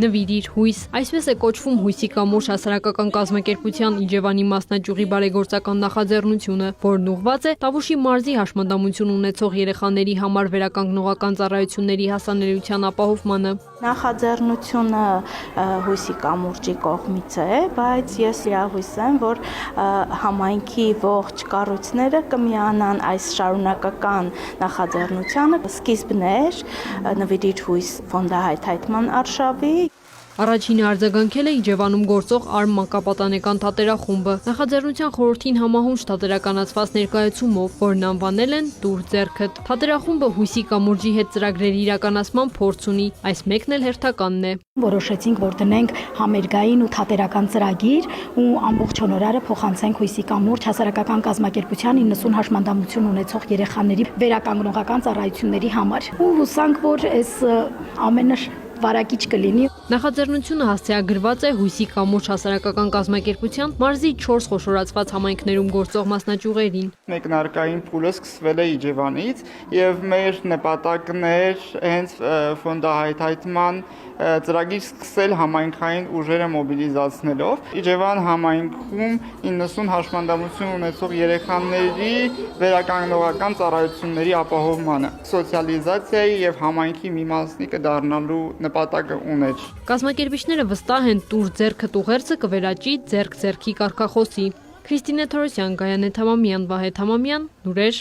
Նվիրիր հույս, այսպես է կոչվում Հույսի կամուրջ հասարակական կազմակերպության Իջևանի մասնաճյուղի բարեգործական նախաձեռնությունը, որն ուղղված է Տավուշի մարզի հաշմանդամություն ունեցող երեխաների համար վերականգնողական ծառայությունների հասանելիության ապահովմանը։ Նախաձեռնությունը Հույսի կամուրջի կողմից է, բայց ես լիահույս եմ, որ համայնքի ողջ կառույցները կմիանան այս շարունակական նախաձեռնությանը։ Սկիզբն էր Նվիրիր հույս ֆոնդահայթայթման արշավի։ Առաջինը արձագանքել է Իջևանում գործող Արմ մանկապատանեկան թատերախումբը նախաձեռնության խորհրդին համահունչ թատերականացված ներկայացումով, որն անվանել են «Տուր ձեռքդ»։ Թատերախումբը Հույսի կամուրջի հետ ծրագրերի իրականացման փորձ ունի, այս մեկն էլ հերթականն է։ Որոշեցինք, որ դնենք համերգային ու թատերական ծրագիր ու ամբողջ հոնորարը փոխանցենք Հույսի կամուրջ հասարակական կազմակերպության 90 հաշմանդամություն ունեցող երեխաների վերականգնողական ծառայությունների համար։ Ու հուսանք, որ այս ամենը վարակիչ կլինի։ Նախաձեռնությունը հասցեագրված է Հույսի կամուրջ հասարակական կազմակերպության մարզի 4 խոշորացված համայնքներում գործող մասնաճյուղերին։ Մեկնարկային փուլը սկսվել է Իջևանից եւ մեր նպատակն էր հենց ֆոնդահայթայթման ծրագիր սկսել համայնքային ուժերը մոբիլիզացնելով։ Իջևան համայնքում 90 հաշմանդամություն ունեցող երեխաների վերականգնողական ծառայությունների ապահովմանը, սոցիալիզացիայի եւ համայնքի մի մասնիկը դառնալու նպատակը ուներ։ Կազմակերպիչները վստահ են «Տուր ձեռքդ» ուղերձը կվերաճի ձեռք ձեռքի կարգախոսի։ Քրիստինե Թորոսյան, Գայանե Թամամյան, Վահե Թամամյան, լուրեր